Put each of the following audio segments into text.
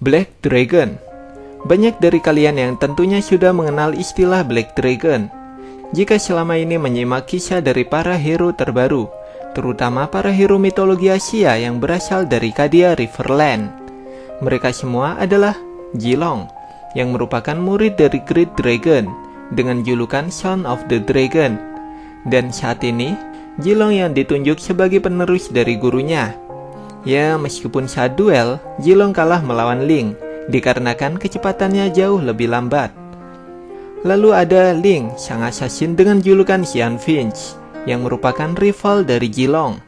Black Dragon. Banyak dari kalian yang tentunya sudah mengenal istilah Black Dragon. Jika selama ini menyimak kisah dari para hero terbaru, terutama para hero mitologi Asia yang berasal dari Kadia Riverland. Mereka semua adalah Jilong, yang merupakan murid dari Great Dragon, dengan julukan Son of the Dragon. Dan saat ini, Jilong yang ditunjuk sebagai penerus dari gurunya. Ya, meskipun saat duel, Jilong kalah melawan Ling, dikarenakan kecepatannya jauh lebih lambat. Lalu ada Ling, sang assassin dengan julukan Xian Finch, yang merupakan rival dari Jilong.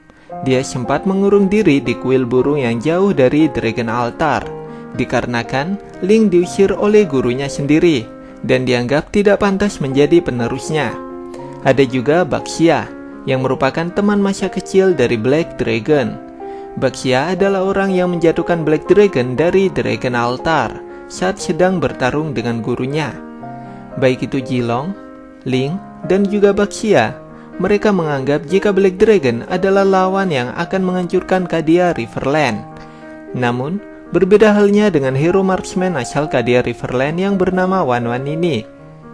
Dia sempat mengurung diri di kuil burung yang jauh dari Dragon Altar, dikarenakan Ling diusir oleh gurunya sendiri, dan dianggap tidak pantas menjadi penerusnya. Ada juga Baxia, yang merupakan teman masa kecil dari Black Dragon. Baxia adalah orang yang menjatuhkan Black Dragon dari Dragon Altar saat sedang bertarung dengan gurunya. Baik itu Jilong, Ling, dan juga Baxia, mereka menganggap jika Black Dragon adalah lawan yang akan menghancurkan Kadia Riverland. Namun, berbeda halnya dengan hero marksman asal Kadia Riverland yang bernama Wan Wan ini.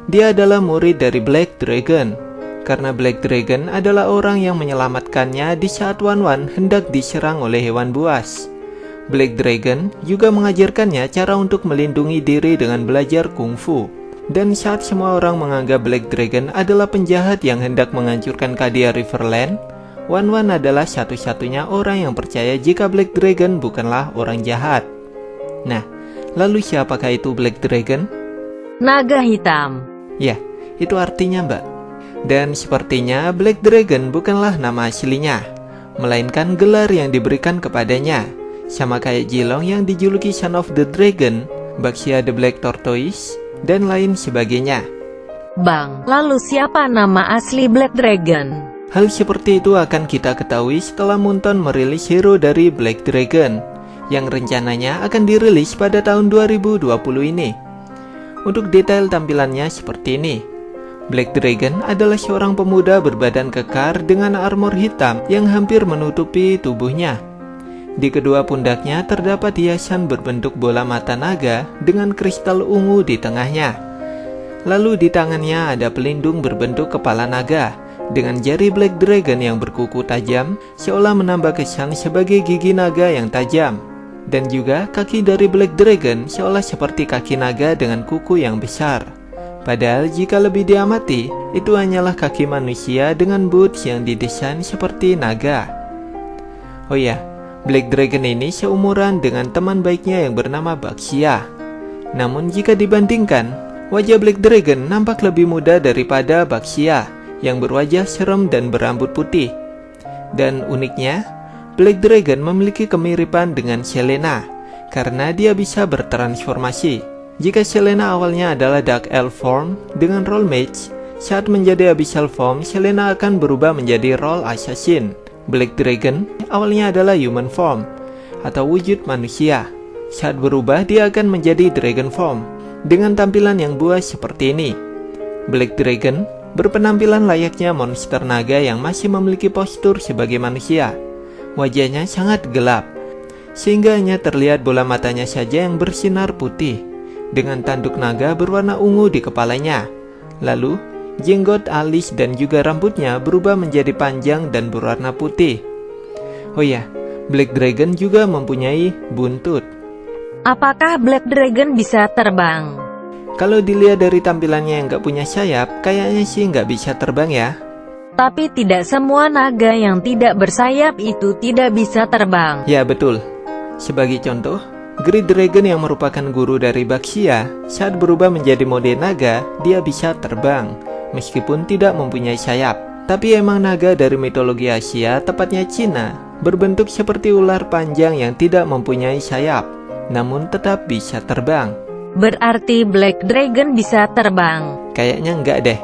Dia adalah murid dari Black Dragon, karena Black Dragon adalah orang yang menyelamatkannya di saat Wan Wan hendak diserang oleh hewan buas. Black Dragon juga mengajarkannya cara untuk melindungi diri dengan belajar kungfu. Dan saat semua orang menganggap Black Dragon adalah penjahat yang hendak menghancurkan Kadia Riverland, Wan Wan adalah satu-satunya orang yang percaya jika Black Dragon bukanlah orang jahat. Nah, lalu siapakah itu Black Dragon? Naga hitam. Ya, itu artinya Mbak. Dan sepertinya Black Dragon bukanlah nama aslinya, melainkan gelar yang diberikan kepadanya. Sama kayak Jilong yang dijuluki Son of the Dragon, Baxia the Black Tortoise, dan lain sebagainya. Bang, lalu siapa nama asli Black Dragon? Hal seperti itu akan kita ketahui setelah Moonton merilis hero dari Black Dragon, yang rencananya akan dirilis pada tahun 2020 ini. Untuk detail tampilannya seperti ini. Black Dragon adalah seorang pemuda berbadan kekar dengan armor hitam yang hampir menutupi tubuhnya. Di kedua pundaknya terdapat hiasan berbentuk bola mata naga dengan kristal ungu di tengahnya. Lalu di tangannya ada pelindung berbentuk kepala naga dengan jari Black Dragon yang berkuku tajam, seolah menambah kesan sebagai gigi naga yang tajam. Dan juga kaki dari Black Dragon seolah seperti kaki naga dengan kuku yang besar. Padahal jika lebih diamati, itu hanyalah kaki manusia dengan boots yang didesain seperti naga. Oh ya, Black Dragon ini seumuran dengan teman baiknya yang bernama Baxia. Namun jika dibandingkan, wajah Black Dragon nampak lebih muda daripada Baxia yang berwajah serem dan berambut putih. Dan uniknya, Black Dragon memiliki kemiripan dengan Selena karena dia bisa bertransformasi. Jika Selena awalnya adalah Dark Elf form dengan role mage, saat menjadi Abyssal form, Selena akan berubah menjadi role assassin. Black Dragon awalnya adalah human form atau wujud manusia. Saat berubah, dia akan menjadi dragon form dengan tampilan yang buas seperti ini. Black Dragon berpenampilan layaknya monster naga yang masih memiliki postur sebagai manusia. Wajahnya sangat gelap, sehingga hanya terlihat bola matanya saja yang bersinar putih, dengan tanduk naga berwarna ungu di kepalanya. Lalu, jenggot, alis, dan juga rambutnya berubah menjadi panjang dan berwarna putih. Oh ya, Black Dragon juga mempunyai buntut. Apakah Black Dragon bisa terbang? Kalau dilihat dari tampilannya yang gak punya sayap, kayaknya sih gak bisa terbang ya. Tapi tidak semua naga yang tidak bersayap itu tidak bisa terbang. Ya betul. Sebagai contoh, Great Dragon yang merupakan guru dari Baxia, saat berubah menjadi mode naga, dia bisa terbang, meskipun tidak mempunyai sayap. Tapi emang naga dari mitologi Asia, tepatnya Cina, berbentuk seperti ular panjang yang tidak mempunyai sayap, namun tetap bisa terbang. Berarti Black Dragon bisa terbang? Kayaknya enggak deh,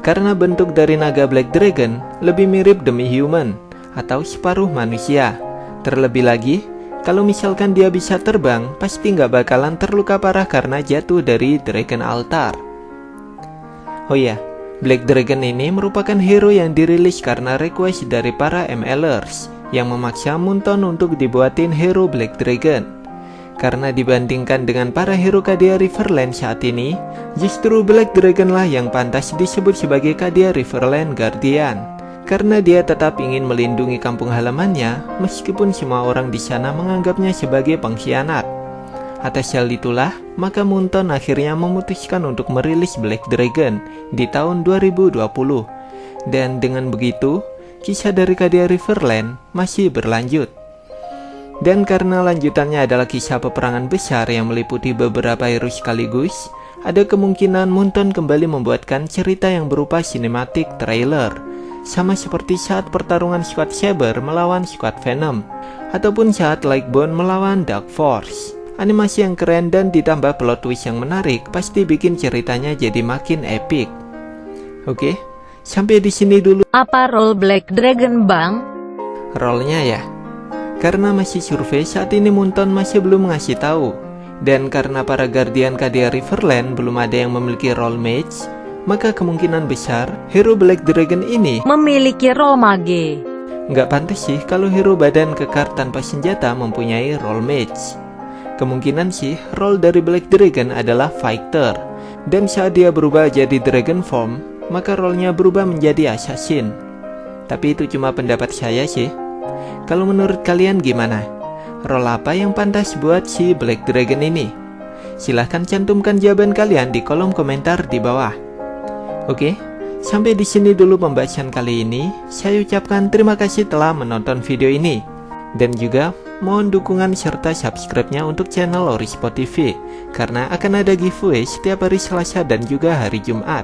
karena bentuk dari naga Black Dragon lebih mirip demi-human, atau separuh manusia. Terlebih lagi, kalau misalkan dia bisa terbang, pasti nggak bakalan terluka parah karena jatuh dari Dragon Altar. Oh ya, Black Dragon ini merupakan hero yang dirilis karena request dari para MLers yang memaksa Moonton untuk dibuatin hero Black Dragon. Karena dibandingkan dengan para hero KDA Riverland saat ini, justru Black Dragon lah yang pantas disebut sebagai KDA Riverland Guardian. Karena dia tetap ingin melindungi kampung halamannya, meskipun semua orang di sana menganggapnya sebagai pengkhianat. Atas hal itulah, maka Moonton akhirnya memutuskan untuk merilis Black Dragon di tahun 2020. Dan dengan begitu, kisah dari KDA Riverland masih berlanjut. Dan karena lanjutannya adalah kisah peperangan besar yang meliputi beberapa hero sekaligus, ada kemungkinan Moonton kembali membuatkan cerita yang berupa cinematic trailer, sama seperti saat pertarungan Squad Saber melawan Squad Venom, ataupun saat Lightbone melawan Dark Force. Animasi yang keren dan ditambah plot twist yang menarik pasti bikin ceritanya jadi makin epic. Oke, sampai di sini dulu. Apa role Black Dragon, Bang? Role-nya ya. Karena masih survei saat ini Moonton masih belum ngasih tahu. Dan karena para Guardian KDA Riverland belum ada yang memiliki role mage, maka kemungkinan besar hero Black Dragon ini memiliki role mage. Nggak pantas sih kalau hero badan kekar tanpa senjata mempunyai role mage. Kemungkinan sih role dari Black Dragon adalah fighter. Dan saat dia berubah jadi dragon form, maka role-nya berubah menjadi assassin. Tapi itu cuma pendapat saya sih. Kalau menurut kalian gimana? Role apa yang pantas buat si Black Dragon ini? Silahkan cantumkan jawaban kalian di kolom komentar di bawah. Oke, sampai di sini dulu pembahasan kali ini. Saya ucapkan terima kasih telah menonton video ini. Dan juga mohon dukungan serta subscribe-nya untuk channel Orispot TV, karena akan ada giveaway setiap hari Selasa dan juga hari Jumat.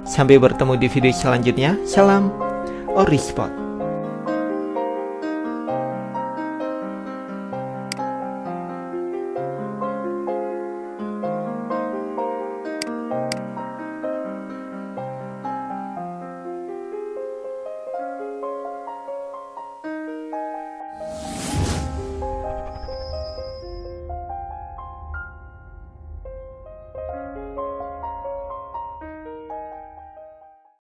Sampai bertemu di video selanjutnya. Salam Orispot.